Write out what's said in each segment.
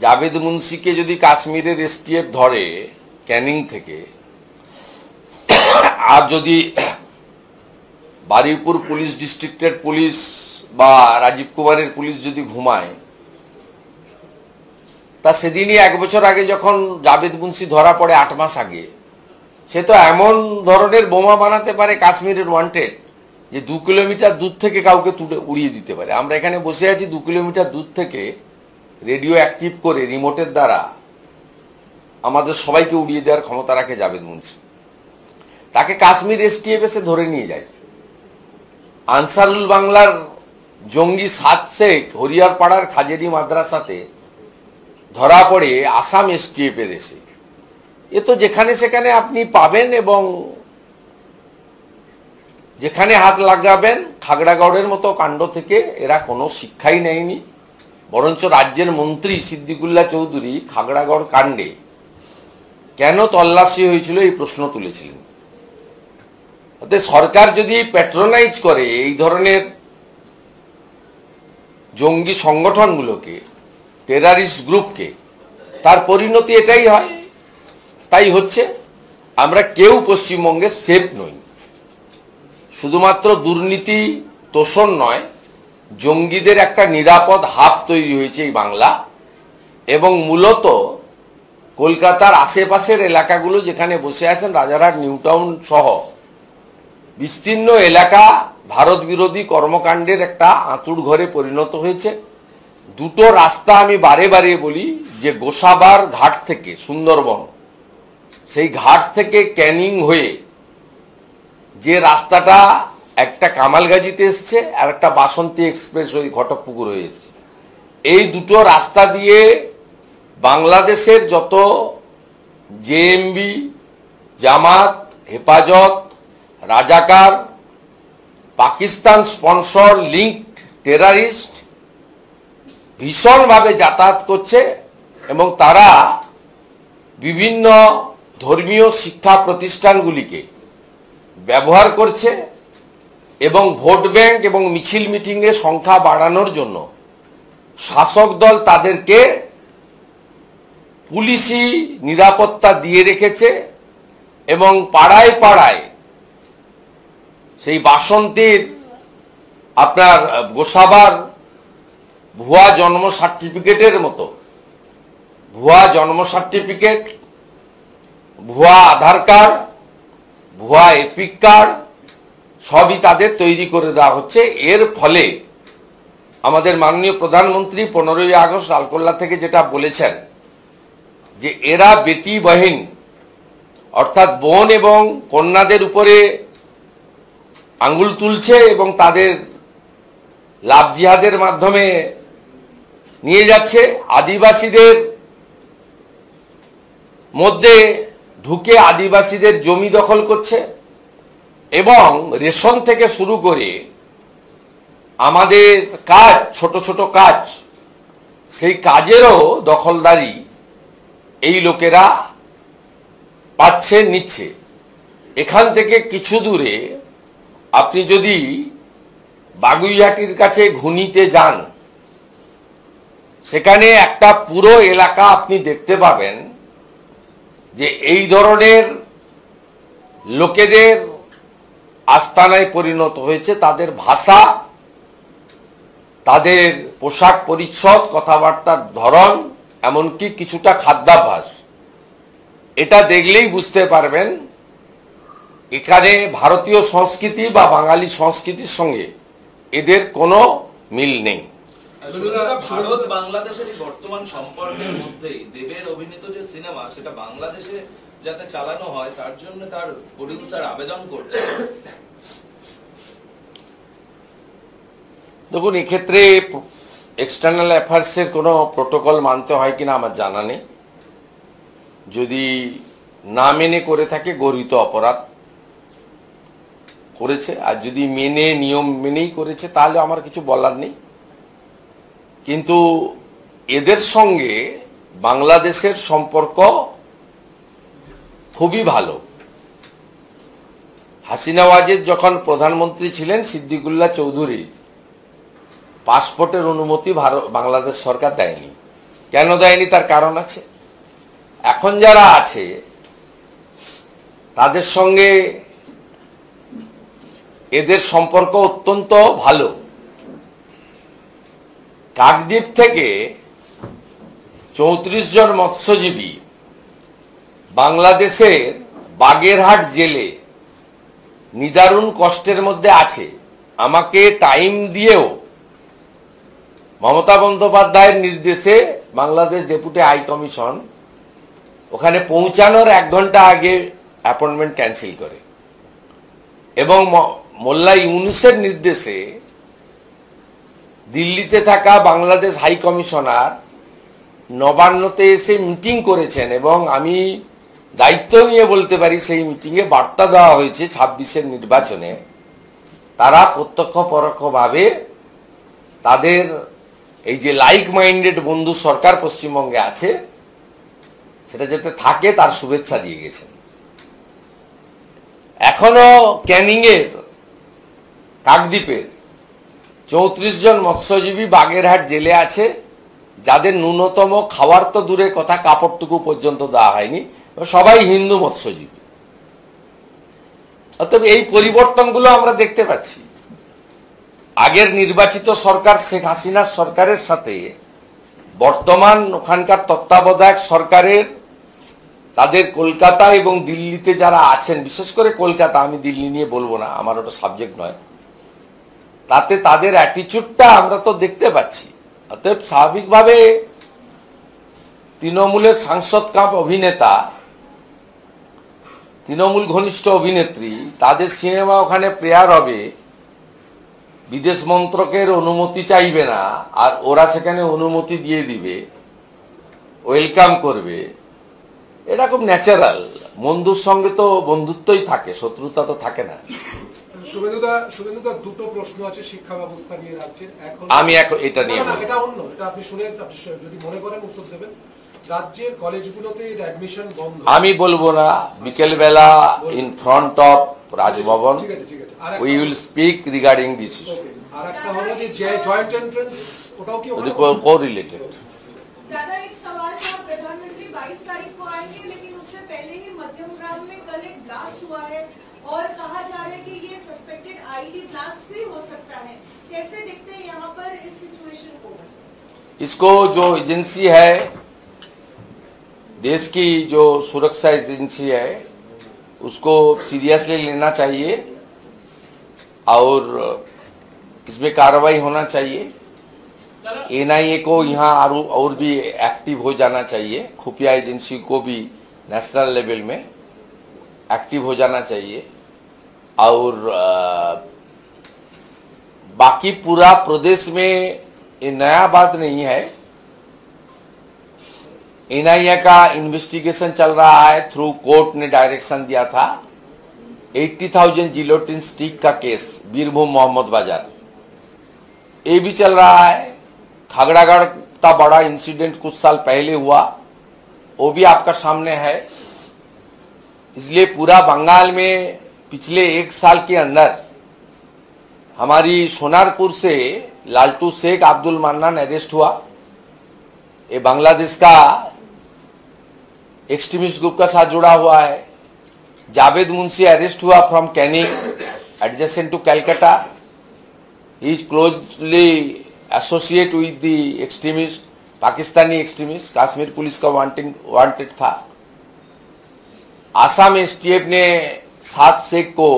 জাভেদ মুন্সিকে যদি কাশ্মীরের এসটিএফ ধরে ক্যানিং থেকে, আর যদি বারুইপুর পুলিশ ডিস্ট্রিক্টের পুলিশ বা রাজীব কুমারের পুলিশ যদি ঘুমায়, তা সেদিনই 1 বছর আগে যখন জাভেদ মুন্সি ধরা পড়ে 8 মাস আগে, সে তো এমন ধরনের বোমা বানাতে পারে কাশ্মীরের ওয়ান্টেড, যে 2 কিলোমিটার দূর থেকে কাউকে তুলে উড়িয়ে দিতে পারে। আমরা এখানে বসে আছি 2 কিলোমিটার দূর থেকে রেডিও অ্যাক্টিভ করে রিমোটের দ্বারা আমাদের সবাইকে উড়িয়ে দেওয়ার ক্ষমতা রাখে জাভেদ মুন্সি। তাকে কাশ্মীর এসটিএফ এসে ধরে নিয়ে যায়। আনসারুল বাংলার জঙ্গি সাদ শেখ হরিয়ারপাড়ার খাজেরি মাদ্রাসাতে ধরা পড়ে আসাম এসটিএফ এর এসে। এ তো যেখানে সেখানে আপনি পাবেন এবং যেখানে হাত লাগাবেন। খাগড়াগড়ের মতো কাণ্ড থেকে এরা কোনো শিক্ষাই নেয়নি, বরঞ্চ রাজ্যের মন্ত্রী সিদ্দিকুল্লাহ চৌধুরী খাগড়াগড় কাণ্ডে কেন তল্লাশি হয়েছিল এই প্রশ্ন তুলেছিলেন। অতএব সরকার যদি প্যাট্রোনাইজ করে এই ধরনের জঙ্গি সংগঠনগুলোকে, টেরারিস্ট গ্রুপকে, তার পরিণতি এটাই হয়। তাই হচ্ছে, আমরা কেউ পশ্চিমবঙ্গে সেফ নই। শুধুমাত্র দুর্নীতি তোষণ নয়, জঙ্গিদের একটা নিরাপদ হাব তৈরি হয়েছে এই বাংলা, এবং মূলত কলকাতার আশেপাশের এলাকাগুলো যেখানে বসে আছেন, রাজারহাট, নিউটাউন সহ বিস্তীর্ণ এলাকা ভারত বিরোধী কর্মকাণ্ডের একটা আঁতুড় ঘরে পরিণত হয়েছে। দুটো রাস্তা আমি বারে বারে বলি, যে গোসাবার ঘাট থেকে সুন্দরবন, সেই ঘাট থেকে ক্যানিং হয়ে যে রাস্তাটা একটা কামালগাজিতে এসছে আর একটা বাসন্তী এক্সপ্রেস ওই ঘটকপুকুর হয়ে এসছে, এই দুটো রাস্তা দিয়ে বাংলাদেশের যত জেএমবি, জামাত, হেফাজত, রাজাকার, পাকিস্তান স্পন্সর লিঙ্কড টেরারিস্ট ভীষণভাবে যাতায়াত করছে, এবং তারা বিভিন্ন ধর্মীয় শিক্ষা প্রতিষ্ঠানগুলিকে ব্যবহার করছে, এবং ভোট ব্যাংক এবং মিছিল মিটিংয়ের সংখ্যা বাড়ানোর জন্য শাসক দল তাদেরকে পুলিশি নিরাপত্তা দিয়ে রেখেছে, এবং পাড়ায় পাড়ায় সেই বাসন্তীর আপনার গোসাবার ভুয়া জন্ম সার্টিফিকেটের মতো ভুয়া জন্ম সার্টিফিকেট, ভুয়া আধার কার্ড, ভুয়া এপিক কার্ড সবই তাদের তৈরি করে দেওয়া হচ্ছে। এর ফলে আমাদের মাননীয় প্রধানমন্ত্রী 15ই আগস্ট লালকেল্লা থেকে যেটা বলেছেন, যে এরা বেটি বহিন অর্থাৎ বোন এবং কন্যাদের উপরে আঙ্গুল তুলছে এবং তাদের লাভ জিহাদের মাধ্যমে নিয়ে যাচ্ছে, আদিবাসীদের মধ্যে ঢুকে আদিবাসীদের জমি দখল করছে, এবং রেশন থেকে শুরু করে আমাদের কাজ, ছোট ছোট কাজ, সেই কাজেরও দখলদারি এই লোকেরা পাচ্ছে, নিচ্ছে। এখান থেকে কিছু দূরে আপনি যদি বাগুইহাটির কাছে ঘুনিতে যান, সেখানে একটা পুরো এলাকা আপনি দেখতে পাবেন যে এই ধরনের লোকেদের আস্তানায় পরিণত হয়েছে। তাদের ভাষা, তাদের পোশাক পরিচ্ছদ, কথাবার্তার ধরন, এমনকি কিছুটা খাদ্যাভ্যাস, এটা দেখলেই বুঝতে পারবেন এখানে ভারতীয় সংস্কৃতি বা বাঙালি সংস্কৃতির সঙ্গে এদের কোনো মিল নেই। ভারত বাংলাদেশের বর্তমান সম্পর্কের মধ্যেই দেবের অভিনীত যে সিনেমা, সেটা বাংলাদেশে যাতে চালানো হয় তার জন্য তার প্রডিউসার আবেদন করছে। দেখুন, এক্ষেত্রে এক্সটার্নাল অ্যাফেয়ার্সের কোনো প্রোটোকল মানতে হয় কিনা আমার জানা নেই। যদি না মেনে করে থাকে, গর্হিত অপরাধ করেছে, আর যদি মেনে নিয়ম মেনেই করেছে তাহলে আমার কিছু বলার নেই। কিন্তু এদের সঙ্গে বাংলাদেশের সম্পর্ক খুবই ভালো। হাসিনা ওয়াজেদ যখন প্রধানমন্ত্রী ছিলেন, সিদ্দিকুল্লাহ চৌধুরী পাসপোর্টের অনুমতি বাংলাদেশ সরকার দেয়নি। কেন দেয়নি তার কারণ আছে। এখন যারা আছে তাদের সঙ্গে এদের সম্পর্ক অত্যন্ত ভালো। কাকদ্বীপ থেকে 34 জন মৎস্যজীবী বাংলাদেশের বাগেরহাট জেলে নিদারুণ কষ্টের মধ্যে আছে। আমাকে টাইম দিয়েও মমতা বন্দ্যোপাধ্যায়ের নির্দেশে বাংলাদেশ ডেপুটি হাই কমিশন ওখানে পৌঁছানোর 1 ঘন্টা আগে অ্যাপয়েন্টমেন্ট ক্যান্সেল করে, এবং মোল্লা ইউনুসের নির্দেশে দিল্লিতে থাকা বাংলাদেশ হাই কমিশনার নবান্নতে এসে মিটিং করেছেন, এবং আমি দায়িত্ব নিয়ে বলতে পারি সেই মিটিংয়ে বার্তা দেওয়া হয়েছে 26-এর নির্বাচনে তারা প্রত্যক্ষ পরোক্ষভাবে তাদের এই যে লাইক মাইন্ডেড বন্ধু সরকার পশ্চিমবঙ্গে আছে সেটা যাতে থাকে তার শুভেচ্ছা দিয়ে গেছেন। এখনো ক্যানিংয়ের কাকদ্বীপের 34 জন মৎস্যজীবী বাগেরহাট জেলে আছে, যাদের ন্যূনতম খাওয়ার তো দূরের কথা, কাপড়টুকু পর্যন্ত দেওয়া হয়নি। সবাই হিন্দু মৎস্যজীবী। অতএব এই পরিবর্তনগুলো আমরা দেখতে পাচ্ছি। আগের নির্বাচিত সরকার শেখ হাসিনার সরকারের সাথে বর্তমান ওখানকার তত্ত্বাবধায়ক সরকারের তাদের কলকাতা এবং দিল্লিতে যারা আছেন, বিশেষ করে কলকাতা, আমি দিল্লি নিয়ে বলবো না, আমার ওটা সাবজেক্ট নয়, তাতে তাদের অ্যাটিচিউডটা আমরা তো দেখতে পাচ্ছি। অতএব স্বাভাবিকভাবে তৃণমূলের সাংসদ কাপ অভিনেতা, তৃণমূল ঘনিষ্ঠ অভিনেত্রী, তাদের সিনেমা ওখানে প্রেয়ার হবে, বিদেশ মন্ত্রকের অনুমতি চাইবে না, আর ওরা সেখানে অনুমতি দিয়ে দিবে, ওয়েলকাম করবে। এটা খুব ন্যাচারাল। বন্ধুর সঙ্গে তো বন্ধুত্বই থাকে, শত্রুতা তো থাকে না। শুভেন্দুদা দুটো প্রশ্ন আছে শিক্ষা ব্যবস্থা নিয়ে রাজ্যের। আমি এখন এটা নিয়ে এটা অন্য, এটা আপনি শুনে যদি মনে করেন উত্তর দেবেন। রাজ্যের কলেজগুলোতে অ্যাডমিশন বন্ধ। আমি বলবো না, বিকেল বেলা in front of Raj Bhavan we will speak regarding this issue. আর একটা হলো যে জয়েন্ট এন্ট্রান্স, ওটাও কি কোরিলেটেড। दादा एक सवाल था, प्रधानमंत्री 22 तारीख को आएंगे, लेकिन उससे पहले ही मध्यम ग्राम में कल एक ब्लास्ट हुआ है और कहा जा रहा है कि ये सस्पेक्टेड आईडी ब्लास्ट भी हो सकता है। कैसे देखते हैं यहाँ पर इस सिचुएशन को? इसको जो एजेंसी है, देश की जो सुरक्षा एजेंसी है, उसको सीरियसली लेना चाहिए और इसमें कार्रवाई होना चाहिए। एनआईए को यहाँ और भी एक्टिव हो जाना चाहिए, खुफिया एजेंसी को भी नेशनल लेवल में एक्टिव हो जाना चाहिए। और बाकी पूरा प्रदेश में ये नया बात नहीं है। एनआईए का इन्वेस्टिगेशन चल रहा है, थ्रू कोर्ट ने डायरेक्शन दिया था। 80,000 जिलोटिन स्टिक का केस बीरभूम मोहम्मद बाजार, ये भी चल रहा है। खगड़ागढ़ का बड़ा इंसिडेंट कुछ साल पहले हुआ, वो भी आपका सामने है। इसलिए पूरा बंगाल में पिछले 1 साल के अंदर हमारी सोनारपुर से लालटू शेख अब्दुल मन्नान अरेस्ट हुआ। ये बांग्लादेश का एक्सट्रीमिस्ट ग्रुप का साथ जुड़ा हुआ है। जावेद मुंशी अरेस्ट हुआ from Canning adjacent to Calcutta. He is closely associate with the extremist, Pakistani extremist. Kashmir police का वांटेड था। आसाम एसटीएफ ने 7 शेख को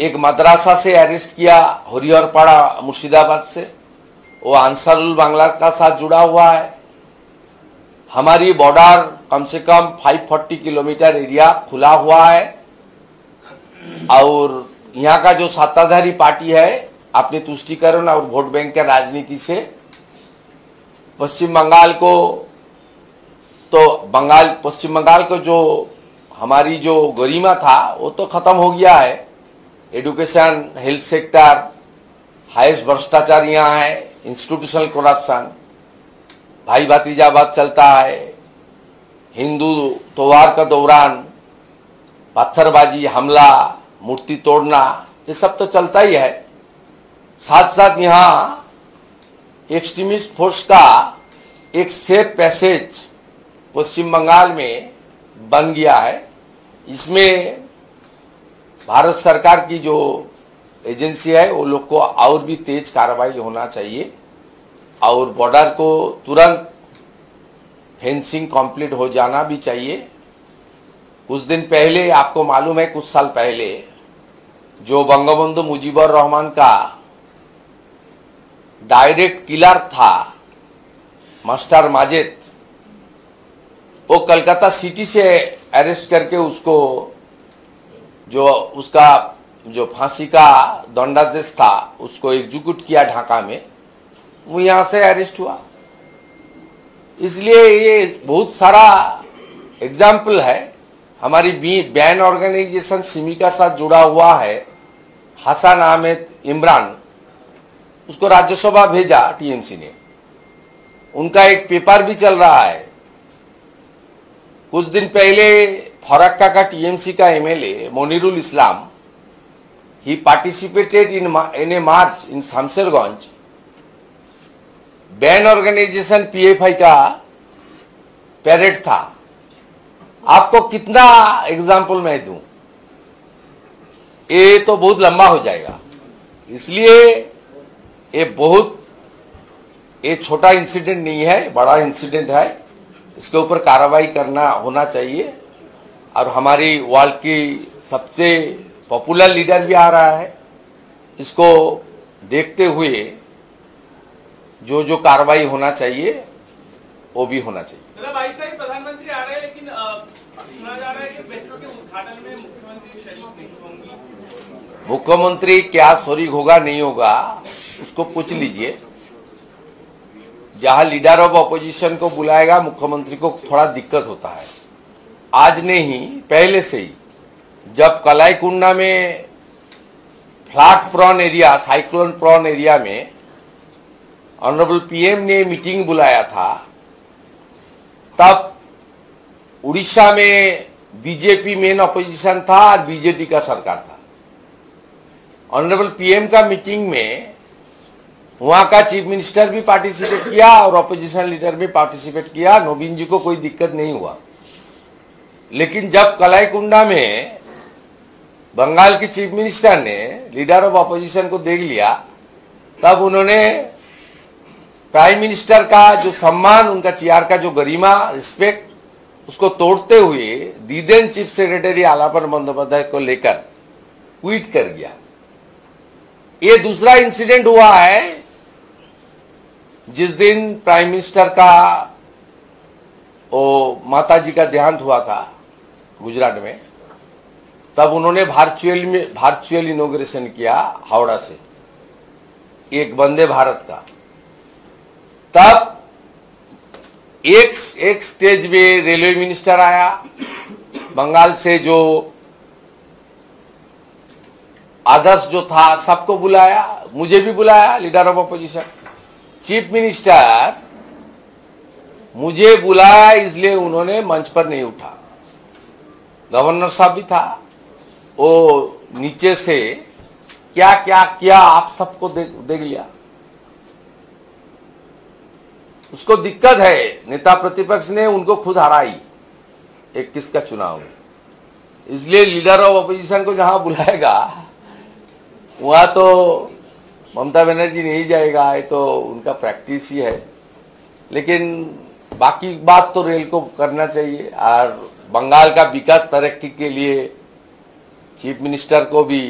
एक मदरसा से अरेस्ट किया, हरिहरपाड़ा मुर्शिदाबाद से। वो अंसारुल बांग्ला का साथ जुड़ा हुआ है। हमारी बॉर्डर कम से कम 540 किलोमीटर एरिया खुला हुआ है। और यहाँ का जो सत्ताधारी पार्टी है अपने तुष्टीकरण और वोट बैंक के राजनीति से पश्चिम बंगाल को पश्चिम बंगाल को जो हमारी जो गरिमा था वो तो खत्म हो गया है। एडुकेशन, हेल्थ सेक्टर, हाईएस्ट भ्रष्टाचार यहाँ है, इंस्टीट्यूशनल करप्शन, भाई भतीजावाद चलता है। हिंदू त्योहार का दौरान पत्थरबाजी, हमला, मूर्ति तोड़ना, ये सब तो चलता ही है। साथ साथ यहाँ एक्सट्रीमिस्ट फोर्स का एक सेफ पैसेज पश्चिम बंगाल में बन गया है। इसमें भारत सरकार की जो एजेंसी है वो लोग को और भी तेज कार्रवाई होना चाहिए और बॉर्डर को तुरंत फेंसिंग कंप्लीट हो जाना भी चाहिए। कुछ दिन पहले आपको मालूम है, कुछ साल पहले जो बंगबंधु मुजीबुर रहमान का डायरेक्ट किलर था मास्टर माजिद, वो कलकत्ता सिटी से अरेस्ट करके उसको उसका जो फांसी का दंडादेश था उसको एग्जीक्यूट किया ढाका में, वो यहां से अरेस्ट हुआ। इसलिए ये बहुत सारा एग्जाम्पल है। हमारी बैन ऑर्गेनाइजेशन सिमी का साथ जुड़ा हुआ है हसन अहमद इमरान, उसको राज्यसभा भेजा टीएमसी ने, उनका एक पेपर भी चल रहा है। कुछ दिन पहले फरक्का का टीएमसी का MLA Monirul Islam, he participated in a march in Samserganj, ban organisation PFI का पैरेड था। आपको कितना एग्जाम्पल मैं दूं, ये तो बहुत लंबा हो जाएगा। इसलिए ये छोटा इंसिडेंट नहीं है, बड़ा इंसिडेंट है। इसके ऊपर कार्रवाई करना होना चाहिए। और हमारी वर्ल्ड की सबसे पॉपुलर लीडर भी आ रहा है, इसको देखते हुए जो जो कार्रवाई होना चाहिए वो भी होना चाहिए। मतलब 22 तारीख प्रधानमंत्री आ रहे हैं, लेकिन सुना जा रहा है कि मेट्रो के उद्घाटन में मुख्यमंत्री शरीक नहीं होंगी। मुख्यमंत्री क्या शरीक होगा नहीं होगा उसको पूछ लीजिए। जहां लीडर ऑफ अपोजिशन को बुलाएगा मुख्यमंत्री को थोड़ा दिक्कत होता है। आज नहीं, पहले से ही जब कलाईकुंडा में flood prone area, cyclone prone area में ऑनरेबल पीएम ने मीटिंग बुलाया था, तब उड़ीसा में बीजेपी मेन अपोजिशन था और बीजेडी का सरकार था। ऑनरेबल पीएम का मीटिंग में वहां का चीफ मिनिस्टर भी पार्टिसिपेट किया और अपोजिशन लीडर भी पार्टिसिपेट किया। नवीन जी को कोई दिक्कत नहीं हुआ। लेकिन जब कलाईकुंडा में बंगाल के चीफ मिनिस्टर ने लीडर ऑफ अपोजिशन को देख लिया, तब उन्होंने प्राइम मिनिस्टर का जो सम्मान, उनका चेयर का जो गरिमा, रिस्पेक्ट, उसको तोड़ते हुए दीदेन चीफ सेक्रेटरी आलापन बंदोपाध्याय को लेकर ट्वीट कर गया। ये दूसरा इंसिडेंट हुआ है जिस दिन प्राइम मिनिस्टर का माताजी का देहांत हुआ था गुजरात में, तब उन्होंने वर्चुअल इनॉग्रेशन किया हावड़ा से एक वंदे भारत का। तब एक स्टेज में रेलवे मिनिस्टर आया बंगाल से, जो आदर्श जो था सबको बुलाया, मुझे भी बुलाया leader of opposition. Chief minister मुझे बुलाया इसलिए उन्होंने मंच पर नहीं उठा। गवर्नर साहब भी था, वो नीचे से क्या क्या किया आप सबको देख लिया। उसको दिक्कत है, नेता प्रतिपक्ष ने उनको खुद हराई 21 का चुनाव में। इसलिए लीडर ऑफ अपोजिशन को जहां बुलाएगा वहां तो ममता बनर्जी नहीं जाएगा, ये तो उनका प्रैक्टिस ही है। लेकिन बाकी बात तो रेल को करना चाहिए। और बंगाल का विकास तरक्की के लिए चीफ मिनिस्टर को भी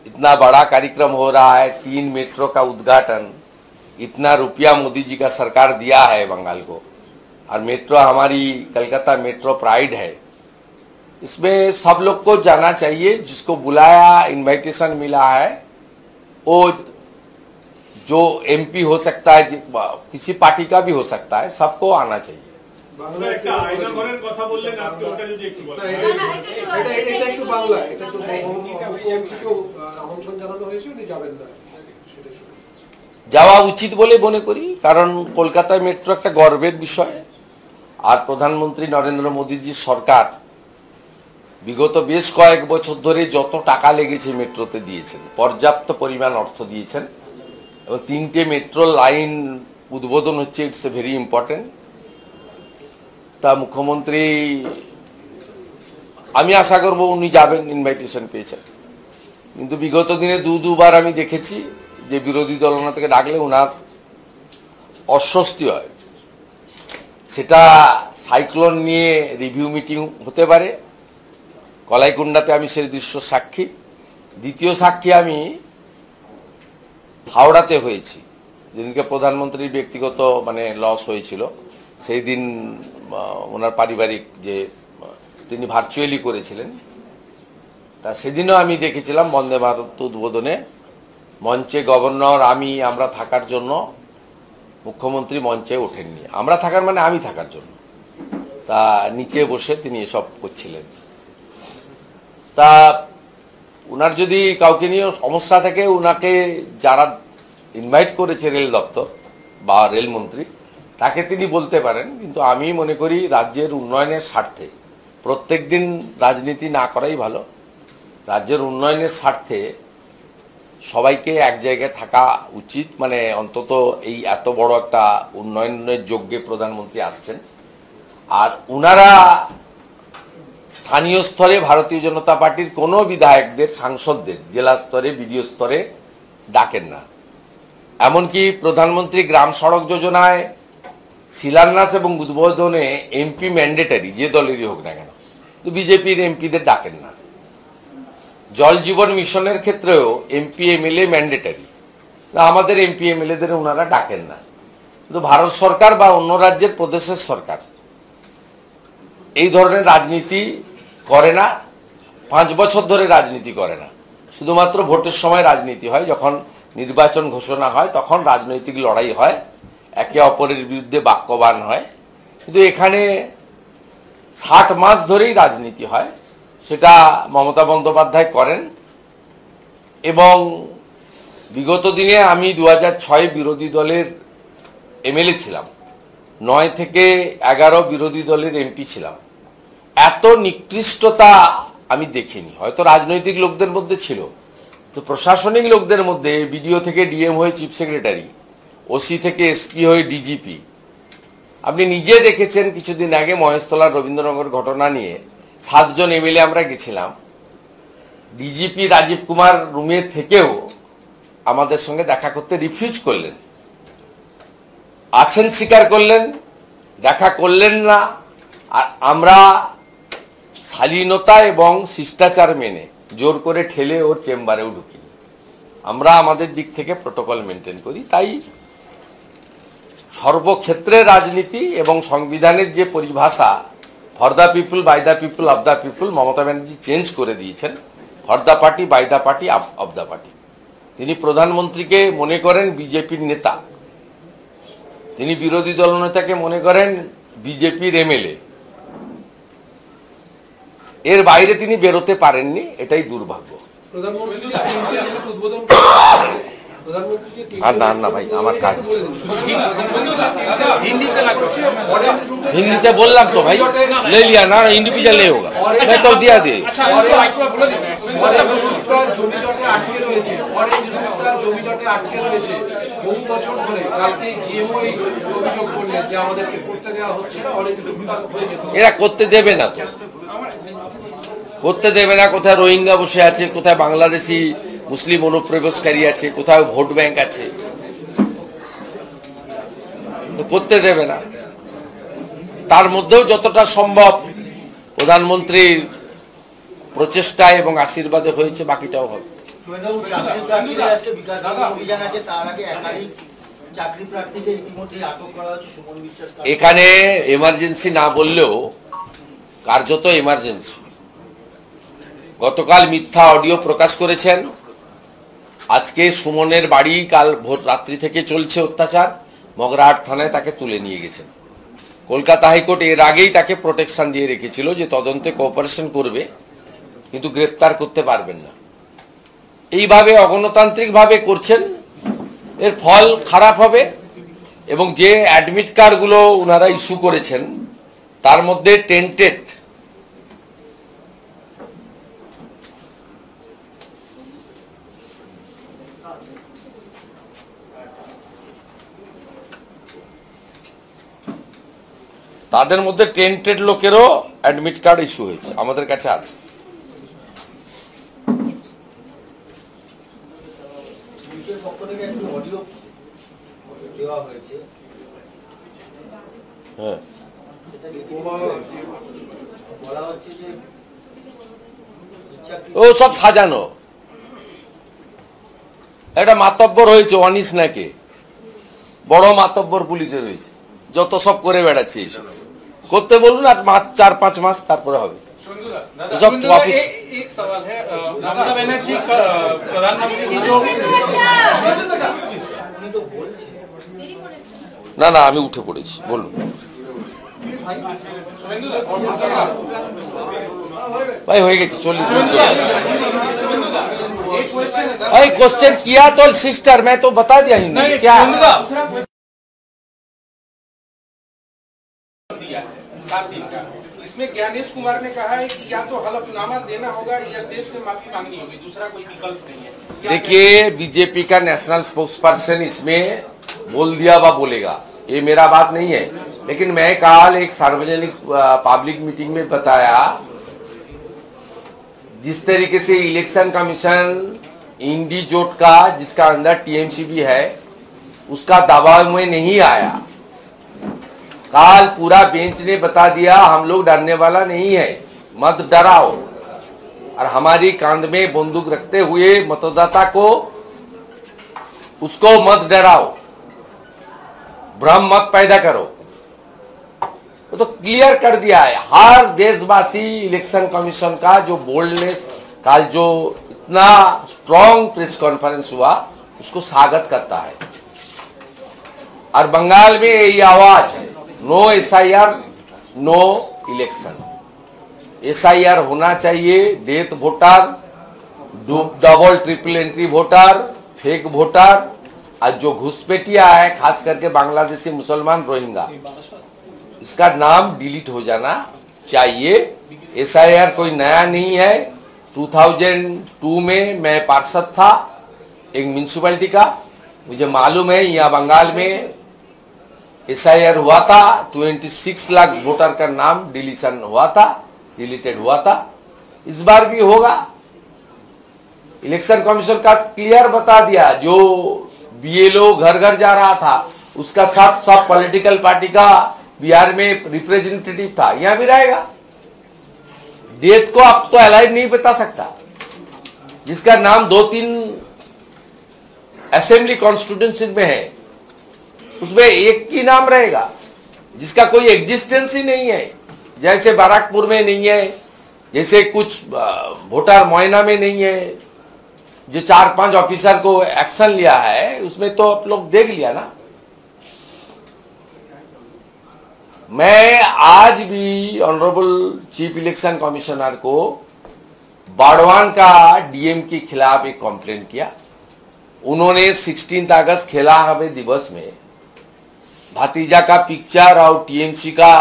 इतना बड़ा कार्यक्रम हो रहा है, 3 मेट्रो का उद्घाटन, इतना रुपया मोदी जी का सरकार दिया है बंगाल को। और मेट्रो हमारी कलकत्ता मेट्रो प्राइड है। इसमें सब लोग को जाना चाहिए, जिसको बुलाया, इनविटेशन मिला है, वो जो एमपी हो सकता है, किसी पार्टी का भी हो सकता है, सबको आना चाहिए। যাওয়া উচিত বলে মনে করি, কারণ কলকাতা মেট্রো একটা গর্বের বিষয়। আর প্রধানমন্ত্রী নরেন্দ্র মোদীজির সরকার বিগত বেশ কয়েক বছর ধরে যত টাকা লেগেছে মেট্রোতে দিয়েছেন, পর্যাপ্ত পরিমাণ অর্থ দিয়েছেন এবং 3টে মেট্রো লাইন উদ্বোধন হচ্ছে, ইটস এ ভেরি ইম্পর্টেন্ট। তা মুখ্যমন্ত্রী, আমি আশা করব উনি যাবেন, ইনভাইটেশন পেয়েছেন। কিন্তু বিগত দিনে দুবার আমি দেখেছি যে বিরোধী দলনা থেকে ডাকলে ওনার অস্বস্তি হয়। সেটা সাইক্লোন নিয়ে রিভিউ মিটিং হতে পারে, কলাইকুণ্ডাতে আমি সেই দৃশ্য সাক্ষী। দ্বিতীয় সাক্ষী আমি হাওড়াতে হয়েছি, যেদিনকে প্রধানমন্ত্রীর ব্যক্তিগত লস হয়েছিল, সেই দিন ওনার পারিবারিক যে তিনি ভার্চুয়ালি করেছিলেন, তা সেদিনও আমি দেখেছিলাম বন্দে ভারত উদ্বোধনে মঞ্চে গভর্নর আমরা থাকার জন্য মুখ্যমন্ত্রী মঞ্চে ওঠেননি। আমরা থাকার আমি থাকার জন্য, তা নিচে বসে তিনি এসব করছিলেন। তা উনার যদি কাউকে নিয়ে সমস্যা থাকে, উনাকে যারা ইনভাইট করেছে রেল দপ্তর বা রেলমন্ত্রী, তাকে তিনি বলতে পারেন। কিন্তু আমি মনে করি রাজ্যের উন্নয়নের স্বার্থে প্রত্যেক দিন রাজনীতি না করাই ভালো। রাজ্যের উন্নয়নের স্বার্থে সবাইকে এক জায়গায় থাকা উচিত। অন্তত এই এত বড় একটা উন্নয়নের যজ্ঞে প্রধানমন্ত্রী আসছেন, আর উনারা স্থানীয় স্তরে ভারতীয় জনতা পার্টির কোনো বিধায়কদের, সাংসদদের জেলা স্তরে, বিডিও স্তরে ডাকেন না। এমনকি প্রধানমন্ত্রী গ্রাম সড়ক যোজনায় শিলান্যাস এবং উদ্বোধনে এমপি ম্যান্ডেটারি, যে দলেরই হোক না কেন, কিন্তু বিজেপির এমপিদের ডাকেন না। জল জীবন মিশনের ক্ষেত্রেও এমপি এমএলএ ম্যান্ডেটারি, আমাদের এমপি এমএলএদের ওনারা ডাকেন না। কিন্তু ভারত সরকার বা অন্য রাজ্যের প্রদেশের সরকার এই ধরনের রাজনীতি করে না, 5 বছর ধরে রাজনীতি করে না। শুধুমাত্র ভোটের সময় রাজনীতি হয়, যখন নির্বাচন ঘোষণা হয় তখন রাজনৈতিক লড়াই হয়, একে অপরের বিরুদ্ধে বাক্যবান হয়। কিন্তু এখানে 60 মাস ধরেই রাজনীতি হয়, সেটা মমতা বন্দ্যোপাধ্যায় করেন। এবং বিগত দিনে আমি 2006 বিরোধী দলের এমএলএ ছিলাম, 9 থেকে 11 বিরোধী দলের এমপি ছিলাম। এত নিকৃষ্টতা আমি দেখিনি। হয়তো রাজনৈতিক লোকদের মধ্যে ছিল, তো প্রশাসনিক লোকদের মধ্যে বিডিও থেকে ডিএম হয়ে চিফ সেক্রেটারি, ওসি থেকে এসপি হয়ে ডিজিপি, আপনি নিজে দেখেছেন। কিছুদিন আগে মহেশতলার রবীন্দ্রনগর ঘটনা নিয়ে 7 জন এমএলএ আমরা গেছিলাম, ডিজিপি রাজীব কুমার রুমে থেকেও আমাদের সঙ্গে দেখা করতে রিফিউজ করলেন। আছেন স্বীকার করলেন, দেখা করলেন না। আর আমরা শালীনতা এবং শিষ্টাচার মেনে জোর করে ঠেলে ওর চেম্বারেও ঢুকিনি। আমরা আমাদের দিক থেকে প্রটোকল মেনটেন করি। তাই সর্বক্ষেত্রে রাজনীতি এবং সংবিধানের যে পরিভাষা, for the people, by the people, of the people, Mamata Banerjee change করে দিয়েছেন। For the party, by the party, of the party. তিনি প্রধানমন্ত্রীকে মনে করেন বিজেপির নেতা, তিনি বিরোধী দলনেতাকে মনে করেন বিজেপির এমএলএ। এর বাইরে তিনি বেরোতে পারেননি, এটাই দুর্ভাগ্য। না ভাই, আমার কাজ হিন্দিতে বললাম তো ভাই, ले लिया ना, इंडिविजुअल नहीं होगा, मैं तो दिया दे। এরা করতে দেবে না, তো করতে দেবে না। কোথায় রোহিঙ্গা বসে আছে, কোথায় বাংলাদেশি মুসলিম অনুপ্রবেশকারী আছে, কোথাও ভোট ব্যাংক আছে, তো করতে দেবে না। তার মধ্যেও যতটা সম্ভব প্রধানমন্ত্রীর প্রচেষ্টা এবং আশীর্বাদে হয়েছে, বাকিটাও হবে। এখানে এমার্জেন্সি না বললেও কার্যত এমার্জেন্সি। গতকাল মিথ্যা অডিও প্রকাশ করেছেন। আজকে সুমনের বাড়ি কাল ভোর রাত্রি থেকে চলছে অত্যাচার, মগরাহাট থানায় তাকে তুলে নিয়ে গেছেন। কলকাতা হাইকোর্ট এর আগেই তাকে প্রোটেকশন দিয়ে রেখেছিল যে তদন্তে কোঅপারেশন করবে, কিন্তু গ্রেপ্তার করতে পারবেন না। এইভাবে অগণতান্ত্রিকভাবে করছেন, এর ফল খারাপ হবে। এবং যে অ্যাডমিট কার্ডগুলো ওনারা ইস্যু করেছেন তার মধ্যে টেন্টেড তাদের মধ্যে টেন্টেড লোকেরও অ্যাডমিট কার্ড ইস্যু হয়েছে, আমাদের কাছে আছে। পুলিশের পক্ষ থেকে একটু অডিও দেওয়া হয়েছে, হ্যাঁ, বলা হচ্ছে যে ও সব সাজানো, একটা মাতব্বর হয়েছে অনিস নাকে, বড় মাতব্বর পুলিশের হয়েছে, যত সব করে বেড়াচ্ছে এইসব করতে বলুন, আর 4-5 মাস তারপরে হবে। एक सवाल है, ममता बनर्जी प्रधानमंत्री की जो না না, আমি উঠে পড়েছি, বলুন ভাই, হয়ে গেছে 40 मिनट। भाई क्वेश्चन किया तो सिस्टर, मैं तो बता दिया ही नहीं क्या। 7 दिन का, इसमें ज्ञानेश कुमार ने कहा है कि या तो हलफनामा देना होगा या देश से माफी मांगनी होगी, दूसरा कोई विकल्प नहीं है। देखिए, बीजेपी का नेशनल स्पोक्स पर्सन इसमें बोल दिया वा बोलेगा, ये मेरा बात नहीं है, लेकिन मैं कल एक सार्वजनिक पब्लिक मीटिंग में बताया, जिस तरीके से इलेक्शन कमीशन इंडी जोट का, जिसका अंदर टीएमसी भी है, उसका दबाव में नहीं आया। काल पूरा बेंच ने बता दिया हम लोग डरने वाला नहीं है, मत डराओ, और हमारी कांध में बंदूक रखते हुए मतदाता को, उसको मत डराओ, भ्रम मत पैदा करो। वो तो क्लियर कर दिया है। हर देशवासी इलेक्शन कमीशन का जो बोल्डनेस, काल जो इतना स्ट्रॉन्ग प्रेस कॉन्फ्रेंस हुआ, उसको स्वागत करता है। और बंगाल में यही आवाज है, no SIR, no election. SIR होना चाहिए, death voter, double triple entry voter, fake voter, और जो घुसपैठिया है खास करके बांग्लादेशी मुसलमान रोहिंग्या, इसका नाम डिलीट हो जाना चाहिए। एसआईआर कोई नया नहीं है। 2002 में मैं पार्षद था एक म्यूनिसिपैलिटी का, मुझे मालूम है यहाँ बंगाल में एसआईआर हुआ था, 26 लाख वोटर का नाम डिलीशन हुआ था, डिलीटेड हुआ था। इस बार भी होगा। इलेक्शन कमीशन का क्लियर बता दिया, जो बीएलओ घर घर जा रहा था उसका साथ सब पॉलिटिकल पार्टी का बिहार में रिप्रेजेंटेटिव था, यहां भी रहेगा। डेथ को आप तो अलाइव नहीं बता सकता, जिसका नाम 2-3 असेंबली कॉन्स्टिट्यूंसी में है, उसमें एक ही नाम रहेगा, जिसका कोई एग्जिस्टेंस ही नहीं है। जैसे बाराकपुर में नहीं है, जैसे कुछ भोटार मोयना में नहीं है, जो 4-5 ऑफिसर को एक्शन लिया है, उसमें तो आप लोग देख लिया ना। मैं आज भी ऑनरेबल चीफ इलेक्शन कमिश्नर को बाड़वान का डीएम के खिलाफ एक कंप्लेंट किया। उन्होंने 16 अगस्त खेला हवे दिवस में भतीजा का पिक्चर और टीएमसी का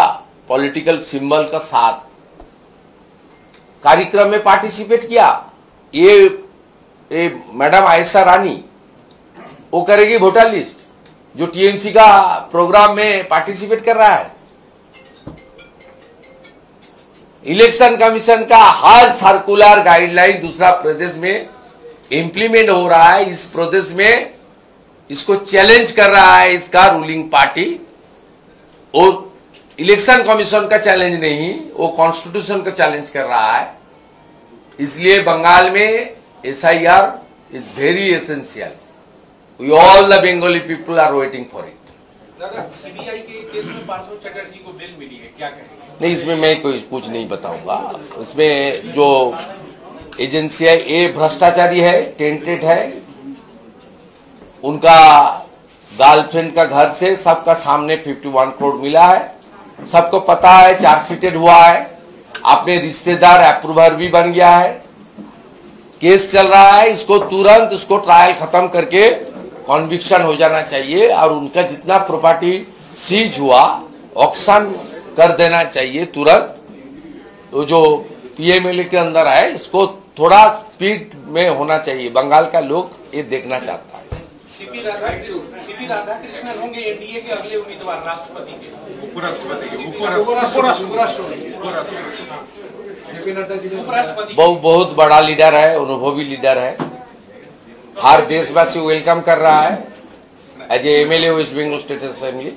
पॉलिटिकल सिंबल का साथ कार्यक्रम में पार्टिसिपेट किया। ये मैडम आयशा रानी वो करेगी वोटर लिस्ट, जो टीएमसी का प्रोग्राम में पार्टिसिपेट कर रहा है। इलेक्शन कमीशन का हर सर्कुलर गाइडलाइन दूसरा प्रदेश में इंप्लीमेंट हो रहा है। इस प्रदेश में इसको चैलेंज कर रहा है इसका रूलिंग पार्टी, और इलेक्शन कमीशन का चैलेंज नहीं, वो कॉन्स्टिट्यूशन का चैलेंज कर रहा है। इसलिए बंगाल में SIR is very essential. We all the Bengali people are waiting for it. दादा, सीबीआई के केस में पार्थ चटर्जी को बेल मिली है, क्या कहेंगे? नहीं, इसमें मैं कोई कुछ नहीं बताऊंगा। उसमें जो एजेंसी है ये भ्रष्टाचारी है, टेंटेड है। उनका गर्लफ्रेंड का घर से सबका सामने 51 करोड़ मिला है, सबको पता है, चार्जशीटेड हुआ है, अपने रिश्तेदार अप्रूवर भी बन गया है, केस चल रहा है। इसको तुरंत उसको ट्रायल खत्म करके कॉन्विक्शन हो जाना चाहिए, और उनका जितना प्रॉपर्टी सीज हुआ ऑक्शन कर देना चाहिए तुरंत। तो जो पीएमएलए के अंदर है, इसको थोड़ा स्पीड में होना चाहिए। बंगाल का लोग ये देखना चाहता है। सीपी राधाकृष्णन होंगे एनडीए के अगले उम्मीदवार राष्ट्रपति के उपराष्ट्रपति बहुत बड़ा लीडर है, अनुभवी लीडर है, हर देशवासी वेलकम कर रहा है। As a MLA West Bengal state assembly,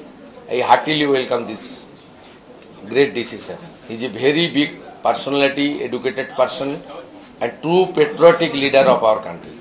I heartily welcome this great decision. He is a very big personality, educated person and true patriotic leader of our country.